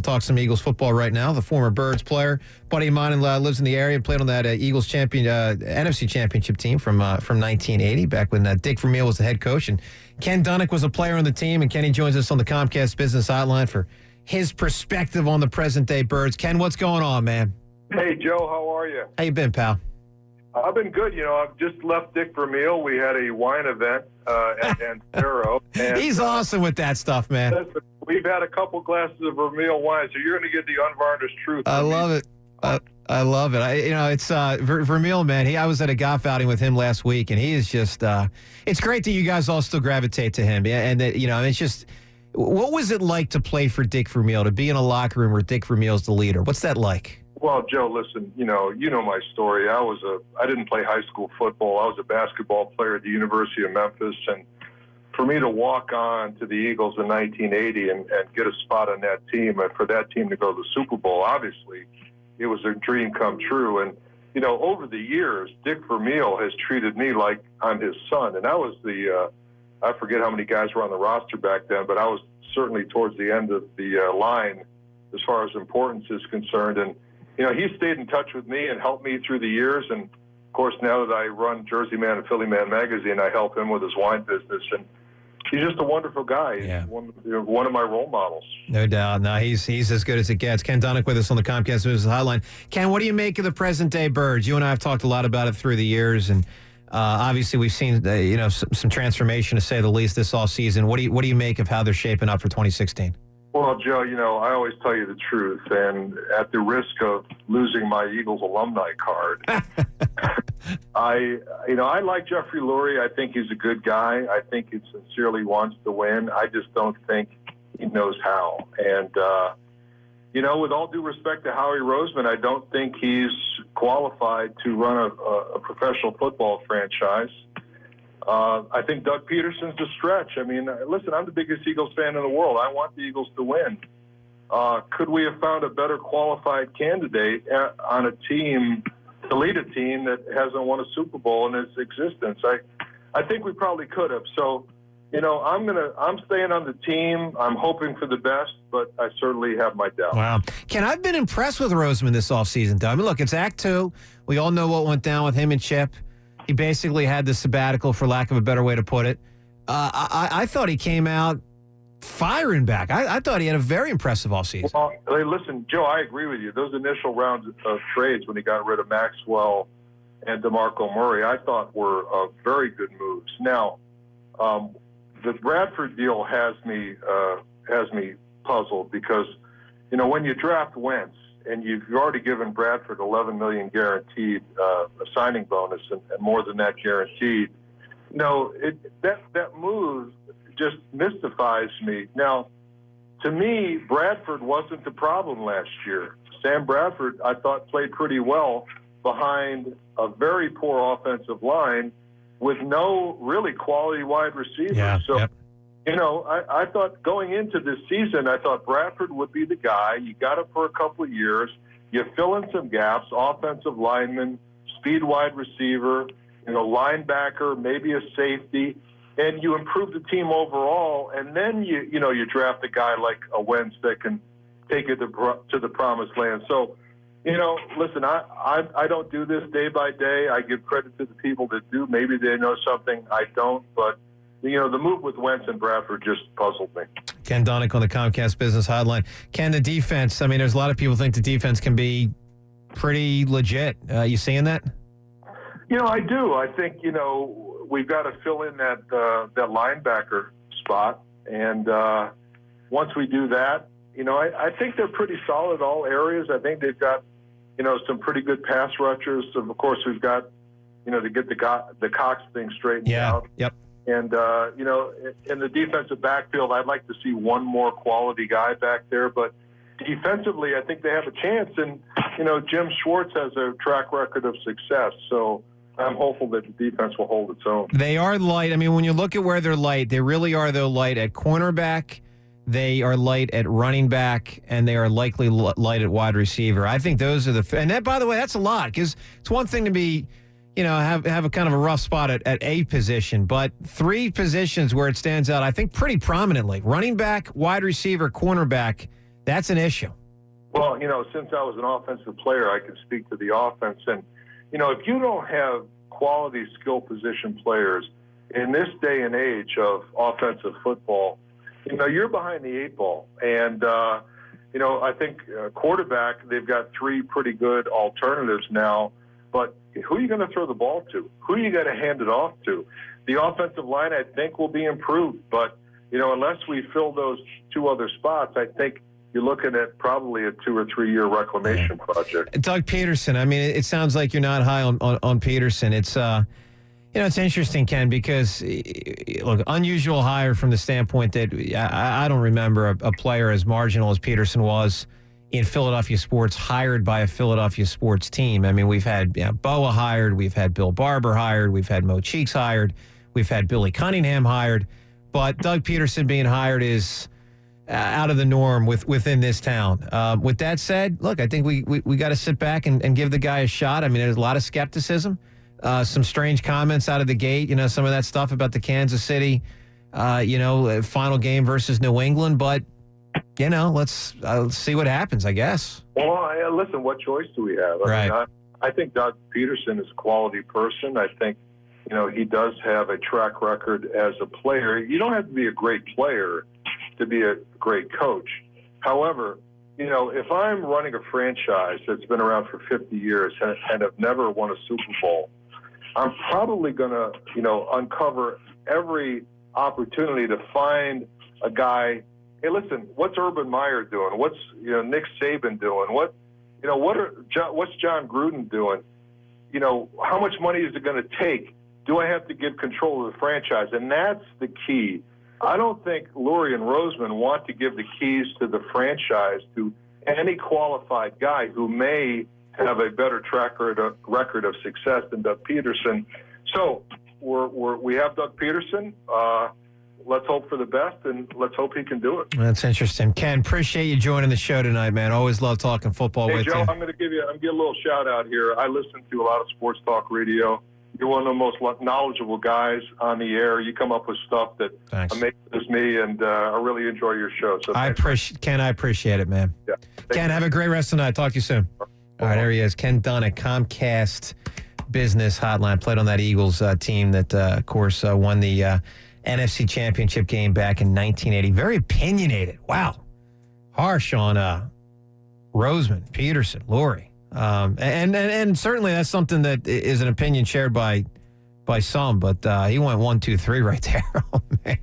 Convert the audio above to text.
talk some Eagles football right now. The former Birds player, buddy of mine, and lives in the area, played on that Eagles NFC championship team from 1980, back when Dick Vermeil was the head coach. And Ken Dunek was a player on the team, and Kenny joins us on the Comcast Business Hotline for his perspective on the present-day Birds. Ken, what's going on, man? Hey, Joe, how are you? How you been, pal? I've been good. I've just left Dick Vermeil. We had a wine event at Antero. He's awesome with that stuff, man. Listen, we've had a couple glasses of Vermeil wine, so you're going to get the unvarnished truth. I love it. I love it. It's Vermeil, man. I was at a golf outing with him last week, and he is just. It's great that you guys all still gravitate to him, and that it's just. What was it like to play for Dick Vermeil, to be in a locker room where Dick Vermeil's the leader? What's that like? Well, Joe, listen, you know my story. I didn't play high school football. I was a basketball player at the University of Memphis, and for me to walk on to the Eagles in 1980 and get a spot on that team, and for that team to go to the Super Bowl, obviously, it was a dream come true. And, over the years, Dick Vermeil has treated me like I'm his son. And I was I forget how many guys were on the roster back then, but I was certainly towards the end of the line as far as importance is concerned. And, he stayed in touch with me and helped me through the years. And, of course, now that I run JerseyMan and PhillyMan magazine, I help him with his wine business. And he's just a wonderful guy. He's one of my role models. No doubt. No, he's as good as it gets. Ken Dunek with us on the Comcast Business Hotline. Ken, what do you make of the present-day Birds? You and I have talked a lot about it through the years, and obviously we've seen some transformation, to say the least, this offseason. What do you make of how they're shaping up for 2016? Well, Joe, I always tell you the truth, and at the risk of losing my Eagles alumni card, I like Jeffrey Lurie. I think he's a good guy. I think he sincerely wants to win. I just don't think he knows how. And, with all due respect to Howie Roseman, I don't think he's qualified to run a professional football franchise. I think Doug Peterson's a stretch. I mean, listen, I'm the biggest Eagles fan in the world. I want the Eagles to win. Could we have found a better qualified candidate on a team to lead a team that hasn't won a Super Bowl in its existence? I think we probably could have. So, I'm staying on the team. I'm hoping for the best, but I certainly have my doubts. Wow. Ken, I've been impressed with Roseman this offseason, though. I mean, look, it's Act 2. We all know what went down with him and Chip. He basically had the sabbatical, for lack of a better way to put it. I thought he came out firing back. I thought he had a very impressive offseason. Well, hey, listen, Joe, I agree with you. Those initial rounds of trades when he got rid of Maxwell and DeMarco Murray, I thought were very good moves. Now, the Bradford deal has me puzzled because, when you draft Wentz, and you've already given Bradford $11 million guaranteed, a signing bonus, and more than that guaranteed. That move just mystifies me. Now, to me, Bradford wasn't the problem last year. Sam Bradford, I thought, played pretty well behind a very poor offensive line with no really quality wide receivers. Yeah, so. Yep. I thought going into this season, I thought Bradford would be the guy. You got it for a couple of years. You fill in some gaps, offensive lineman, speed wide receiver, linebacker, maybe a safety, and you improve the team overall. And then you draft a guy like a Wentz that can take it to the promised land. So, listen, I don't do this day by day. I give credit to the people that do. Maybe they know something I don't, but the move with Wentz and Bradford just puzzled me. Ken Dunek on the Comcast Business Hotline. Ken, the defense, I mean, there's a lot of people think the defense can be pretty legit. You seeing that? I do. I think, we've got to fill in that linebacker spot. And once we do that, I think they're pretty solid all areas. I think they've got, some pretty good pass rushers. So, of course, we've got, to get the Cox thing straightened out. Yep. And, in the defensive backfield, I'd like to see one more quality guy back there. But defensively, I think they have a chance. And, Jim Schwartz has a track record of success. So I'm hopeful that the defense will hold its own. They are light. I mean, when you look at where they're light, they really are, though, light at cornerback. They are light at running back, and they are likely light at wide receiver. I think those are and that, by the way, that's a lot, because it's one thing to be have a kind of a rough spot at a position, but three positions where it stands out, I think, pretty prominently. Running back, wide receiver, cornerback. That's an issue. Well, since I was an offensive player, I can speak to the offense. And, if you don't have quality skill position players in this day and age of offensive football, you're behind the eight ball. And, I think quarterback, they've got three pretty good alternatives now. But who are you going to throw the ball to? Who are you going to hand it off to? The offensive line, I think, will be improved. But, unless we fill those two other spots, I think you're looking at probably a 2 or 3 year reclamation project. Doug Peterson, I mean, it sounds like you're not high on Peterson. It's, it's interesting, Ken, because, look, unusual hire from the standpoint that I don't remember a player as marginal as Peterson was in Philadelphia sports, hired by a Philadelphia sports team. I mean, we've had Boa hired, we've had Bill Barber hired, we've had Mo Cheeks hired, we've had Billy Cunningham hired, but Doug Peterson being hired is out of the norm within this town. With that said, look, I think we got to sit back and give the guy a shot. I mean, there's a lot of skepticism, some strange comments out of the gate, some of that stuff about the Kansas City, final game versus New England, but let's see what happens, I guess. Well, listen, what choice do we have? I think Doug Peterson is a quality person. I think, he does have a track record as a player. You don't have to be a great player to be a great coach. However, if I'm running a franchise that's been around for 50 years and have never won a Super Bowl, I'm probably going to, uncover every opportunity to find a guy. Hey, listen, what's Urban Meyer doing? What's Nick Saban doing? What's John Gruden doing? How much money is it going to take? Do I have to give control of the franchise? And that's the key. I don't think Lurie and Roseman want to give the keys to the franchise to any qualified guy who may have a better track record of success than Doug Peterson. So we have Doug Peterson. Let's hope for the best, and let's hope he can do it. That's interesting. Ken, appreciate you joining the show tonight, man. Always love talking football with Joe, you. I'm going to give a little shout out here. I listen to a lot of sports talk radio. You're one of the most knowledgeable guys on the air. You come up with stuff that amazes me, and I really enjoy your show. So Ken, I appreciate it, man. Yeah. Ken, have a great rest of the night. Talk to you soon. All right, there he is. Ken Dunek, Comcast Business Hotline. Played on that Eagles team that, of course, won the NFC Championship game back in 1980. Very opinionated. Wow. Harsh on Roseman, Peterson, Lurie. And certainly that's something that is an opinion shared by some, but he went 1, 2, 3 right there. Oh, man.